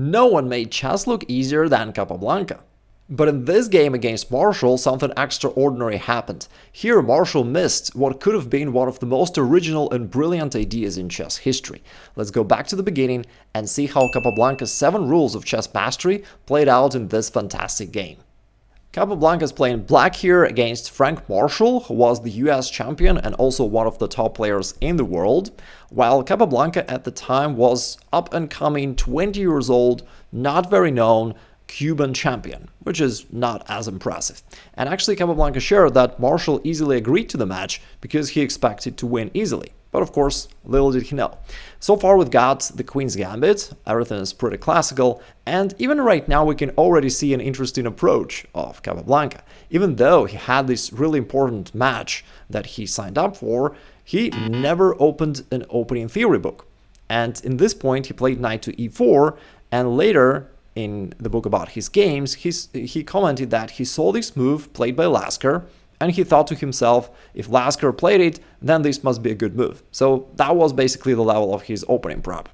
No one made chess look easier than Capablanca. But in this game against Marshall, something extraordinary happened. Here, Marshall missed what could have been one of the most original and brilliant ideas in chess history. Let's go back to the beginning and see how Capablanca's 7 rules of chess mastery played out in this fantastic game. Capablanca is playing black here against Frank Marshall, who was the US champion and also one of the top players in the world, while Capablanca at the time was up-and-coming, 20 years old, not very known, Cuban champion, which is not as impressive. And actually Capablanca shared that Marshall easily agreed to the match because he expected to win easily. But of course, little did he know. So far we've got the Queen's Gambit, everything is pretty classical, and even right now we can already see an interesting approach of Capablanca. Even though he had this really important match that he signed up for, he never opened an opening theory book. And in this point he played knight to e4, and later in the book about his games, he commented that he saw this move played by Lasker, and he thought to himself, if Lasker played it, then this must be a good move. So that was basically the level of his opening prep.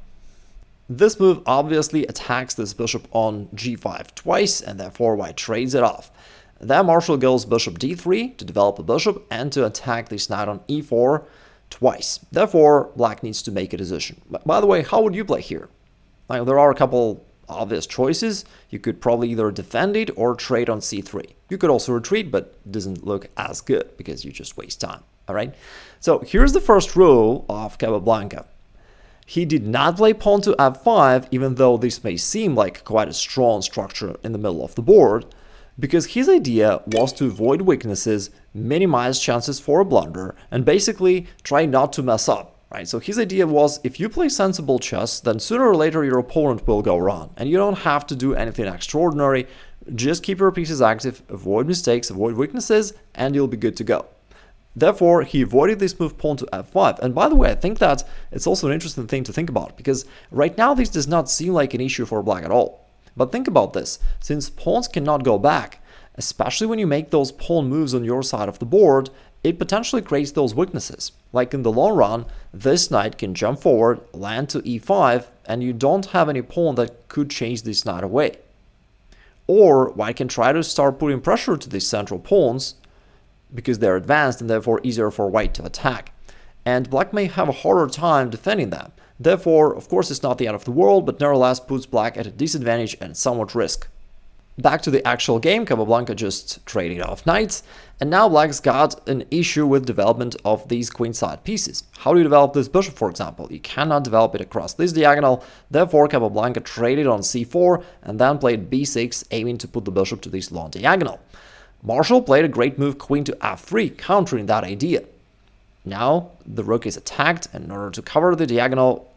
This move obviously attacks this bishop on g5 twice, and therefore white trades it off. Then Marshall goes bishop d3 to develop a bishop and to attack this knight on e4 twice. Therefore, black needs to make a decision. By the way, how would you play here? There are a couple obvious choices. You could probably either defend it or trade on c3. You could also retreat, but it doesn't look as good because you just waste time. All right. So here's the first rule of Capablanca. He did not play pawn to f5, even though this may seem like quite a strong structure in the middle of the board, because his idea was to avoid weaknesses, minimize chances for a blunder, and basically try not to mess up. Right, so his idea was, if you play sensible chess, then sooner or later your opponent will go wrong, and you don't have to do anything extraordinary. Just keep your pieces active, avoid mistakes, avoid weaknesses, and you'll be good to go. Therefore, he avoided this move pawn to f5. And by the way, I think that it's also an interesting thing to think about, because right now this does not seem like an issue for black at all. But think about this, since pawns cannot go back, especially when you make those pawn moves on your side of the board, it potentially creates those weaknesses. Like in the long run, this knight can jump forward, land to e5, and you don't have any pawn that could chase this knight away. Or white can try to start putting pressure to these central pawns because they're advanced and therefore easier for white to attack. And black may have a harder time defending them. Therefore, of course, it's not the end of the world, but nevertheless puts black at a disadvantage and somewhat risk. Back to the actual game, Capablanca just traded off knights, and now black's got an issue with development of these queenside pieces. How do you develop this bishop, for example? You cannot develop it across this diagonal, therefore Capablanca traded on c4 and then played b6, aiming to put the bishop to this long diagonal. Marshall played a great move queen to f3, countering that idea. Now the rook is attacked, and in order to cover the diagonal,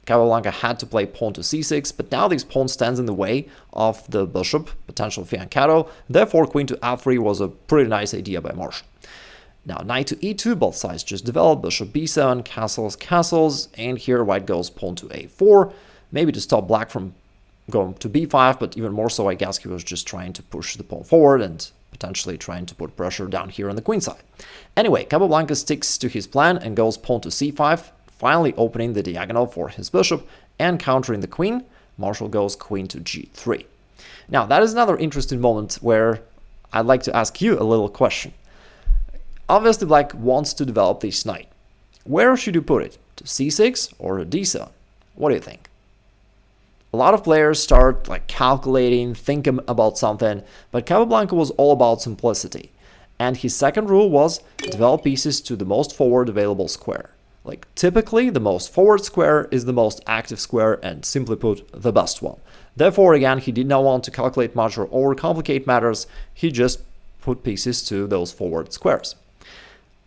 Capablanca had to play pawn to c6, but now this pawn stands in the way of the bishop, potential fianchetto. Therefore, queen to f3 was a pretty nice idea by Marshall. Now, knight to e2, both sides just developed, bishop b7, castles, castles, and here white goes pawn to a4, maybe to stop black from going to b5, but even more so, I guess he was just trying to push the pawn forward and potentially trying to put pressure down here on the queen side. Anyway, Capablanca sticks to his plan and goes pawn to c5, finally opening the diagonal for his bishop and countering the queen. Marshall goes queen to g3. Now, that is another interesting moment where I'd like to ask you a little question. Obviously, black wants to develop this knight. Where should you put it? To c6 or to d7? What do you think? A lot of players start calculating, thinking about something, but Capablanca was all about simplicity. And his second rule was develop pieces to the most forward available square. Typically, the most forward square is the most active square and, simply put, the best one. Therefore, again, he did not want to calculate much or overcomplicate matters. He just put pieces to those forward squares.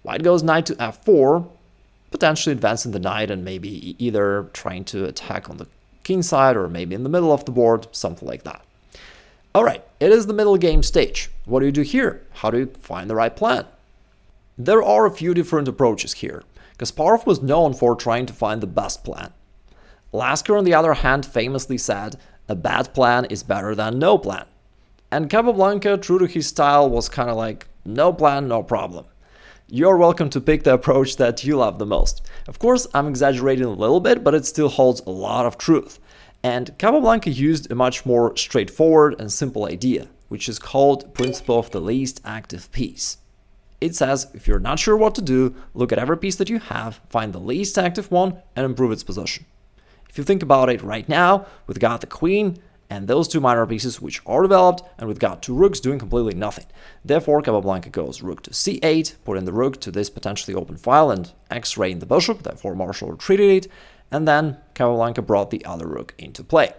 White goes knight to f4, potentially advancing the knight and maybe either trying to attack on the king side or maybe in the middle of the board, something like that. All right, it is the middle game stage. What do you do here? How do you find the right plan? There are a few different approaches here. Kasparov was known for trying to find the best plan. Lasker, on the other hand, famously said, a bad plan is better than no plan. And Capablanca, true to his style, was kind of like, no plan, no problem. You're welcome to pick the approach that you love the most. Of course, I'm exaggerating a little bit, but it still holds a lot of truth. And Capablanca used a much more straightforward and simple idea, which is called principle of the least active piece. It says if you're not sure what to do, look at every piece that you have, find the least active one, and improve its position. If you think about it right now, we've got the queen and those two minor pieces which are developed, and we've got two rooks doing completely nothing. Therefore, Capablanca goes rook to c8, putting the rook to this potentially open file and x-raying the bishop, therefore Marshall retreated it, and then Capablanca brought the other rook into play.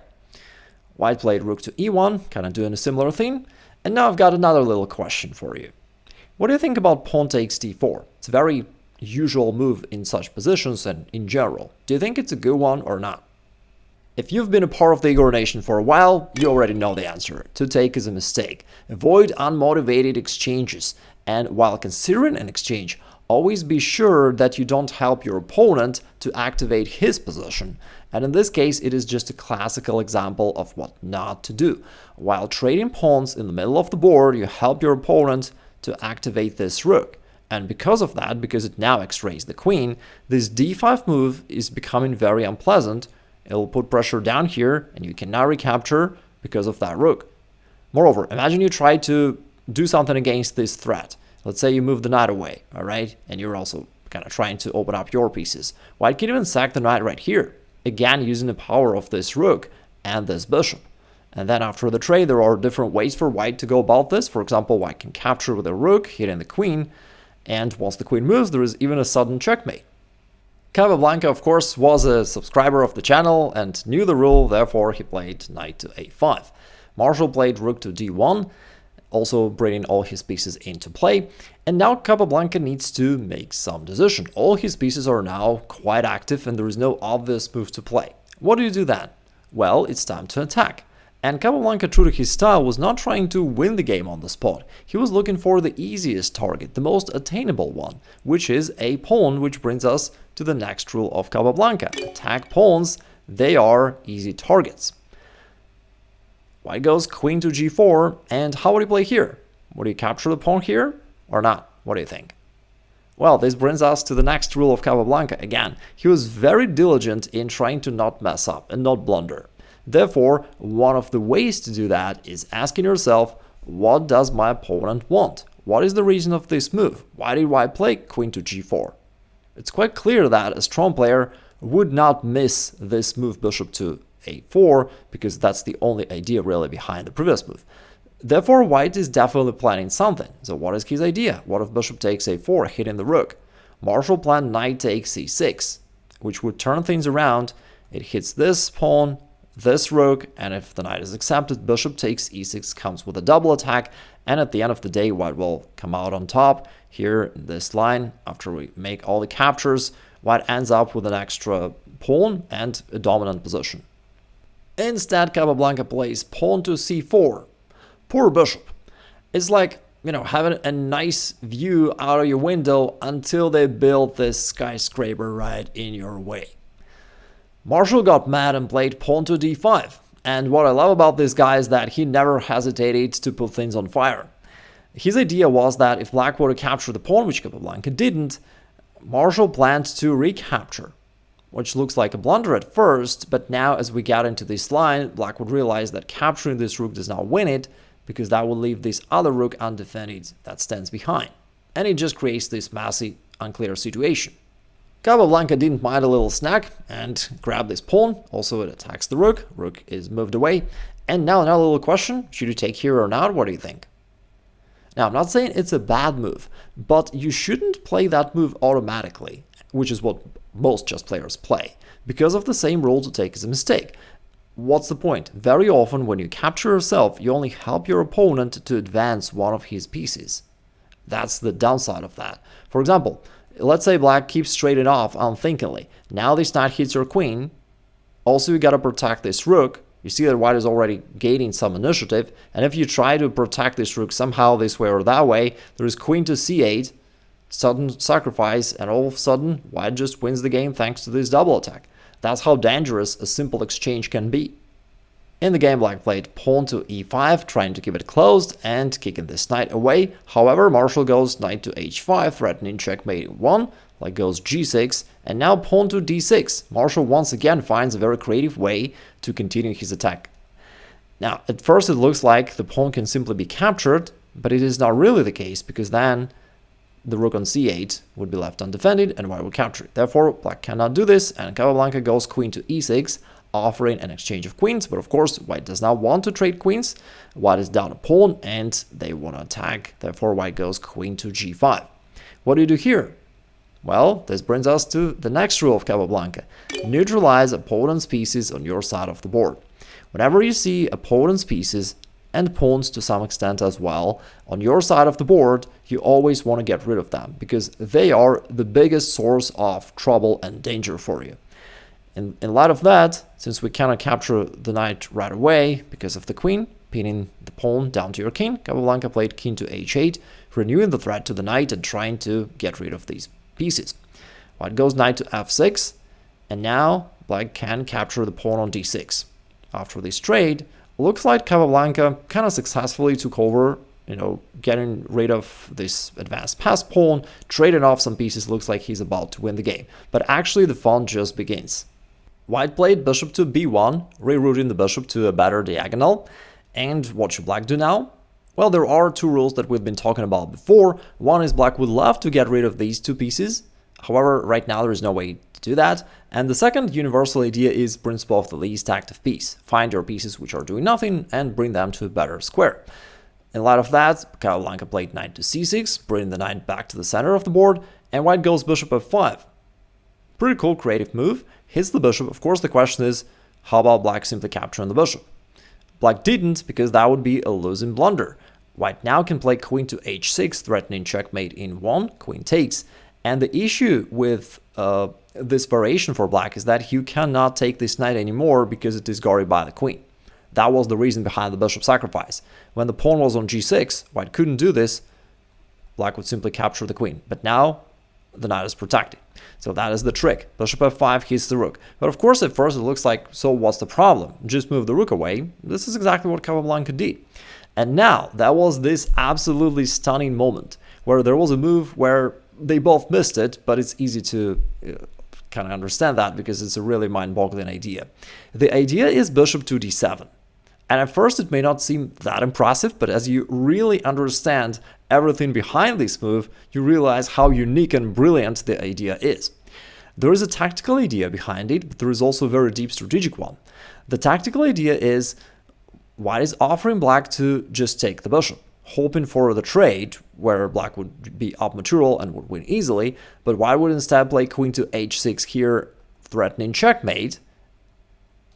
White played rook to e1, kind of doing a similar thing, and now I've got another little question for you. What do you think about pawn takes d4? It's a very usual move in such positions and in general. Do you think it's a good one or not? If you've been a part of the Igor Nation for a while, you already know the answer. To take is a mistake. Avoid unmotivated exchanges, and while considering an exchange, always be sure that you don't help your opponent to activate his position. And in this case, it is just a classical example of what not to do. While trading pawns in the middle of the board, you help your opponent to activate this rook. And because of that, because it now x-rays the queen, this d5 move is becoming very unpleasant. It'll put pressure down here, and you cannot recapture because of that rook. Moreover, imagine you try to do something against this threat. Let's say you move the knight away, all right? And you're also kind of trying to open up your pieces. White can even sack the knight right here, again using the power of this rook and this bishop. And then after the trade, there are different ways for white to go about this. For example, white can capture with a rook, hitting the queen, and once the queen moves, there is even a sudden checkmate. Capablanca, of course, was a subscriber of the channel and knew the rule, therefore he played knight to a5. Marshall played rook to d1, also bringing all his pieces into play, and now Capablanca needs to make some decision. All his pieces are now quite active and there is no obvious move to play. What do you do then? Well, it's time to attack. And Capablanca, true to his style, was not trying to win the game on the spot. He was looking for the easiest target, the most attainable one, which is a pawn, which brings us to the next rule of Capablanca. Attack pawns, they are easy targets. White goes queen to g4, and how would he play here? Would he capture the pawn here or not? What do you think? Well, this brings us to the next rule of Capablanca. Again, he was very diligent in trying to not mess up and not blunder. Therefore, one of the ways to do that is asking yourself, what does my opponent want? What is the reason of this move? Why did white play queen to g4? It's quite clear that a strong player would not miss this move bishop to a4, because that's the only idea really behind the previous move. Therefore, white is definitely planning something. So what is his idea? What if bishop takes a4, hitting the rook? Marshall planned knight takes c6, which would turn things around. It hits this pawn, this rook, and if the knight is accepted, bishop takes e6 comes with a double attack, and at the end of the day, white will come out on top. Here in this line, after we make all the captures, white ends up with an extra pawn and a dominant position. Instead, Capablanca plays pawn to c4. Poor bishop. It's like, having a nice view out of your window until they build this skyscraper right in your way. Marshall got mad and played pawn to d5, and what I love about this guy is that he never hesitated to put things on fire. His idea was that if black were to capture the pawn, which Capablanca didn't, Marshall planned to recapture, which looks like a blunder at first, but now as we get into this line, black would realize that capturing this rook does not win it, because that will leave this other rook undefended that stands behind, and it just creates this messy, unclear situation. Capablanca didn't mind a little snack and grabbed this pawn. Also, it attacks the rook. Rook is moved away. And now another little question. Should you take here or not? What do you think? Now, I'm not saying it's a bad move, but you shouldn't play that move automatically, which is what most chess players play. Because of the same rule, to take is a mistake. What's the point? Very often, when you capture yourself, you only help your opponent to advance one of his pieces. That's the downside of that. For example, let's say black keeps trading off unthinkingly. Now this knight hits your queen. Also, you gotta protect this rook. You see that white is already gaining some initiative. And if you try to protect this rook somehow this way or that way, there is queen to c8, sudden sacrifice, and all of a sudden, white just wins the game thanks to this double attack. That's how dangerous a simple exchange can be. In the game, black played pawn to e5, trying to keep it closed and kicking this knight away. However, Marshall goes knight to h5, threatening checkmate 1. Black goes g6, and now pawn to d6. Marshall once again finds a very creative way to continue his attack. Now, at first it looks like the pawn can simply be captured, but it is not really the case, because then the rook on c8 would be left undefended and white would capture it. Therefore, black cannot do this, and Capablanca goes queen to e6, offering an exchange of queens. But of course, white does not want to trade queens. White is down a pawn, and they want to attack. Therefore, white goes queen to g5. What do you do here? Well, this brings us to the next rule of Capablanca. Neutralize opponent's pieces on your side of the board. Whenever you see opponent's pieces, and pawns to some extent as well, on your side of the board, you always want to get rid of them, because they are the biggest source of trouble and danger for you. In light of that, since we cannot capture the knight right away because of the queen, pinning the pawn down to your king, Capablanca played king to h8, renewing the threat to the knight and trying to get rid of these pieces. White goes knight to f6, and now black can capture the pawn on d6. After this trade, looks like Capablanca kind of successfully took over, getting rid of this advanced pass pawn, trading off some pieces. Looks like he's about to win the game. But actually the fun just begins. White played bishop to b1, rerouting the bishop to a better diagonal. And what should black do now? Well, there are two rules that we've been talking about before. One is black would love to get rid of these two pieces. However, right now there is no way to do that. And the second universal idea is principle of the least active piece. Find your pieces which are doing nothing and bring them to a better square. In light of that, Capablanca played knight to c6, bringing the knight back to the center of the board, and white goes bishop f5. Pretty cool creative move. Hits the bishop. Of course, the question is, how about black simply capturing the bishop? Black didn't, because that would be a losing blunder. White now can play queen to h6, threatening checkmate in 1, queen takes. And the issue with this variation for black is that you cannot take this knight anymore because it is guarded by the queen. That was the reason behind the bishop sacrifice. When the pawn was on g6, white couldn't do this. Black would simply capture the queen. But now the knight is protected. So that is the trick. Bishop f5 hits the rook. But of course, at first it looks like, so what's the problem? Just move the rook away. This is exactly what Capablanca did. And now, that was this absolutely stunning moment where there was a move where they both missed it, but it's easy to kind of understand that because it's a really mind-boggling idea. The idea is bishop to d7. And at first it may not seem that impressive, but as you really understand everything behind this move, you realize how unique and brilliant the idea is. There is a tactical idea behind it, but there is also a very deep strategic one. The tactical idea is white is offering black to just take the bishop, hoping for the trade where black would be up material and would win easily, but white would instead play queen to h6 here, threatening checkmate.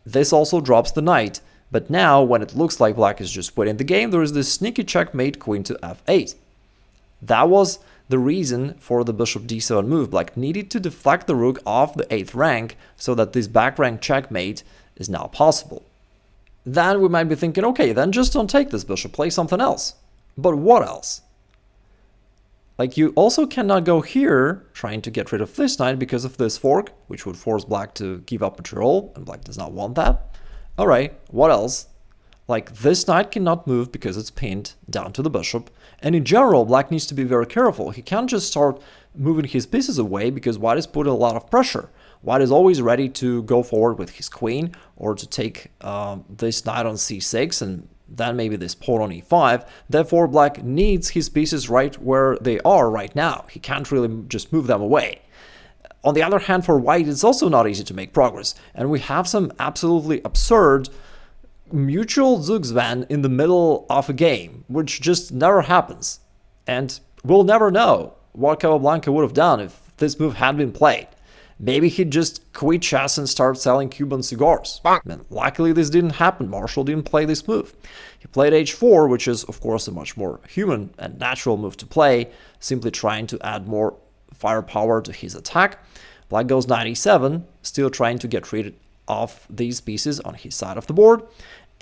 This also drops the knight, but now when it looks like black is just winning the game, there is this sneaky checkmate queen to f8. That was the reason for the bishop d7 move. Black needed to deflect the rook off the 8th rank so that this back rank checkmate is now possible. Then we might be thinking, okay, then just don't take this bishop, play something else. But what else? Like, you also cannot go here trying to get rid of this knight because of this fork, which would force black to give up material, and black does not want that. Alright, what else? Like, this knight cannot move because it's pinned down to the bishop, and in general, black needs to be very careful. He can't just start moving his pieces away because white is putting a lot of pressure. White is always ready to go forward with his queen or to take this knight on c6 and then maybe this pawn on e5. Therefore, black needs his pieces right where they are right now. He can't really just move them away. On the other hand, for white, it's also not easy to make progress. And we have some absolutely absurd mutual Zugzwang in the middle of a game, which just never happens. And we'll never know what Capablanca would have done if this move had been played. Maybe he'd just quit chess and start selling Cuban cigars. And luckily this didn't happen. Marshall didn't play this move. He played h4, which is of course a much more human and natural move to play, simply trying to add more firepower to his attack. Black goes knight e7, still trying to get rid of these pieces on his side of the board.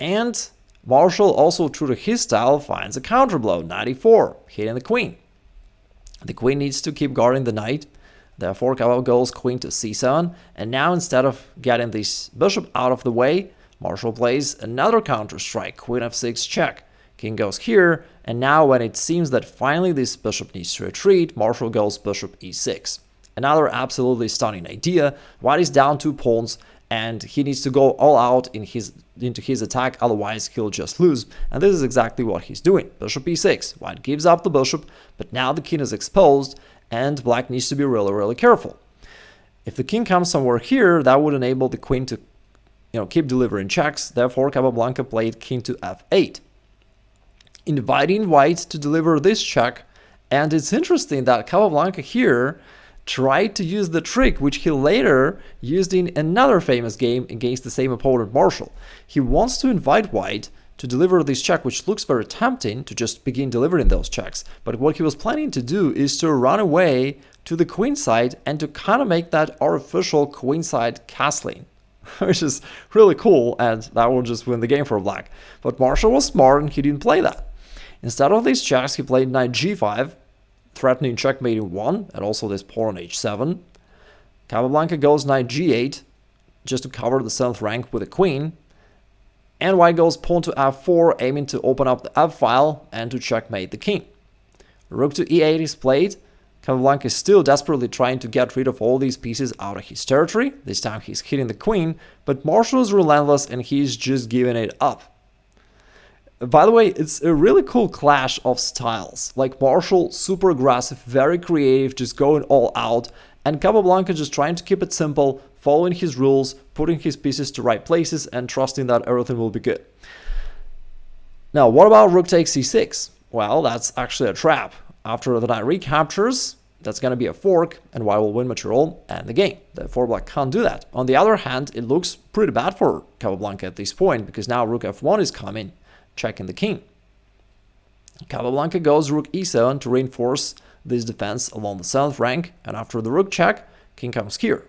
And Marshall, also true to his style, finds a counterblow, knight e4, hitting the queen. The queen needs to keep guarding the knight. Therefore, Capablanca goes queen to c7, and now instead of getting this bishop out of the way, Marshall plays another counter-strike, queen f6 check. King goes here, and now when it seems that finally this bishop needs to retreat, Marshall goes bishop e6. Another absolutely stunning idea. White is down 2 pawns, and he needs to go all out into his attack, otherwise he'll just lose. And this is exactly what he's doing. Bishop e6. White gives up the bishop, but now the king is exposed, and black needs to be really, really careful. If the king comes somewhere here, that would enable the queen to keep delivering checks. Therefore, Capablanca played king to f8, inviting white to deliver this check. And it's interesting that Capablanca here tried to use the trick which he later used in another famous game against the same opponent, Marshall. He wants to invite white to deliver this check, which looks very tempting to just begin delivering those checks. But what he was planning to do is to run away to the queen side and to kind of make that artificial queenside castling, which is really cool, and that will just win the game for black. But Marshall was smart and he didn't play that. Instead of these checks, he played knight g5, threatening checkmate in 1, and also this pawn on h7. Capablanca goes knight g8, just to cover the 7th rank with a queen. And white goes pawn to f4, aiming to open up the f-file and to checkmate the king. Rook to e8 is played. Capablanca is still desperately trying to get rid of all these pieces out of his territory. This time he's hitting the queen, but Marshall is relentless and he's just giving it up. By the way, it's a really cool clash of styles. Like Marshall, super aggressive, very creative, just going all out, and Capablanca just trying to keep it simple, following his rules, putting his pieces to right places, and trusting that everything will be good. Now, what about rook takes c6? Well, that's actually a trap. After the knight recaptures, that's going to be a fork, and white will win material and the game. Therefore, black can't do that. On the other hand, it looks pretty bad for Capablanca at this point, because now rook f1 is coming, checking the king. Capablanca goes rook e7 to reinforce this defense along the 7th rank, and after the rook check, king comes here.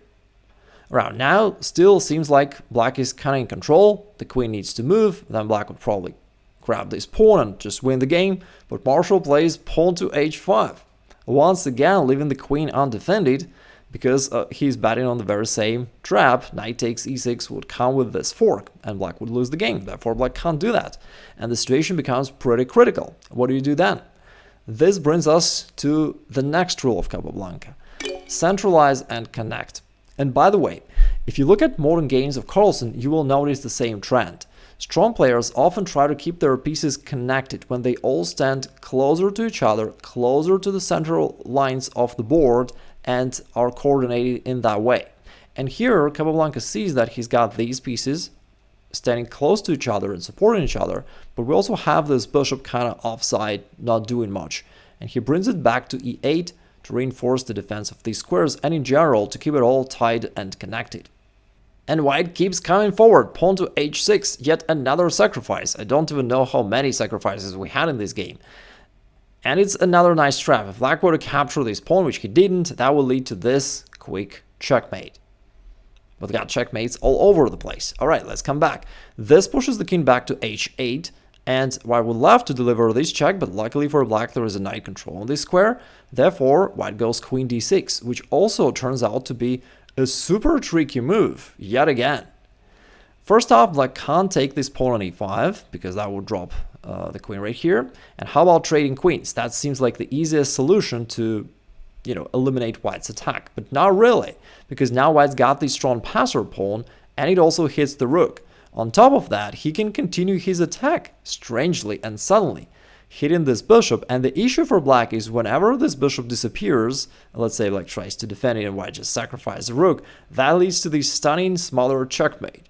Right now, still seems like black is kind of in control. The queen needs to move, then black would probably grab this pawn and just win the game, but Marshall plays pawn to h5, once again leaving the queen undefended, because he's betting on the very same trap. Knight takes e6 would come with this fork, and black would lose the game. Therefore, black can't do that, and the situation becomes pretty critical. What do you do then? This brings us to the next rule of Capablanca: centralize and connect. And by the way, if you look at modern games of Carlsen, you will notice the same trend. Strong players often try to keep their pieces connected when they all stand closer to each other, closer to the central lines of the board, and are coordinated in that way. And here, Capablanca sees that he's got these pieces standing close to each other and supporting each other, but we also have this bishop kind of offside, not doing much. And he brings it back to e8 to reinforce the defense of these squares, and in general to keep it all tied and connected. And white keeps coming forward, pawn to h6, yet another sacrifice. I don't even know how many sacrifices we had in this game. And it's another nice trap. If black were to capture this pawn, which he didn't, that will lead to this quick checkmate. But got checkmates all over the place. Alright, let's come back. This pushes the king back to h8, and white would love to deliver this check, but luckily for black there is a knight control on this square. Therefore, white goes queen d6, which also turns out to be a super tricky move, yet again. First off, black can't take this pawn on e5, because that would drop the queen right here. And how about trading queens? That seems like the easiest solution to, eliminate white's attack. But not really, because now white's got this strong passer pawn, and it also hits the rook. On top of that, he can continue his attack, strangely and suddenly, hitting this bishop. And the issue for black is whenever this bishop disappears, let's say black tries to defend it and white just sacrifices the rook, that leads to the stunning smaller checkmate.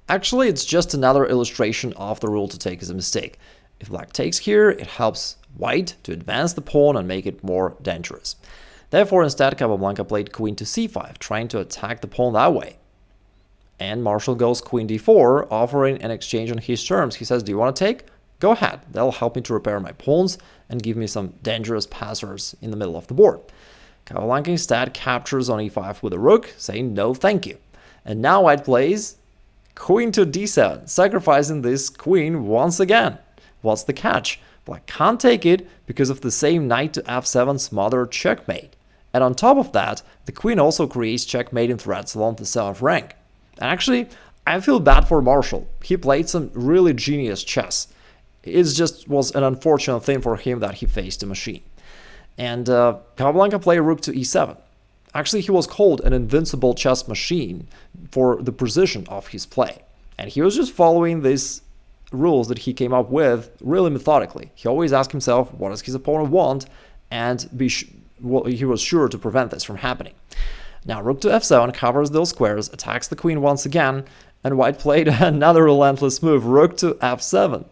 Actually, it's just another illustration of the rule to take as a mistake. If black takes here, it helps white to advance the pawn and make it more dangerous. Therefore, instead, Capablanca played queen to c5, trying to attack the pawn that way. And Marshall goes queen d4, offering an exchange on his terms. He says, do you want to take? Go ahead, that'll help me to repair my pawns and give me some dangerous passers in the middle of the board. Capablanca instead captures on e5 with a rook, saying no thank you. And now white plays queen to d7, sacrificing this queen once again. What's the catch? Black can't take it because of the same knight to f7 smothered checkmate. And on top of that, the queen also creates checkmating threats along the 7th rank. And actually, I feel bad for Marshall. He played some really genius chess. It just was an unfortunate thing for him that he faced a machine. And Capablanca played rook to e7. Actually, he was called an invincible chess machine for the precision of his play. And he was just following these rules that he came up with really methodically. He always asked himself, what does his opponent want? And he was sure to prevent this from happening. Now, rook to f7 covers those squares, attacks the queen once again, and white played another relentless move, rook to f7.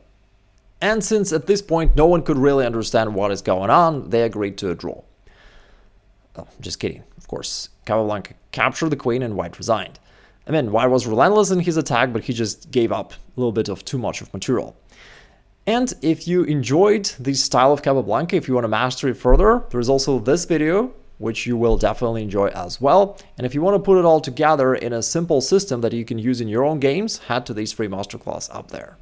And since at this point no one could really understand what is going on, they agreed to a draw. Oh, just kidding. Of course, Capablanca captured the queen and white resigned. I mean, white was relentless in his attack, but he just gave up a little bit of too much of material. And if you enjoyed this style of Capablanca, if you want to master it further, there's also this video, which you will definitely enjoy as well. And if you want to put it all together in a simple system that you can use in your own games, head to this free masterclass up there.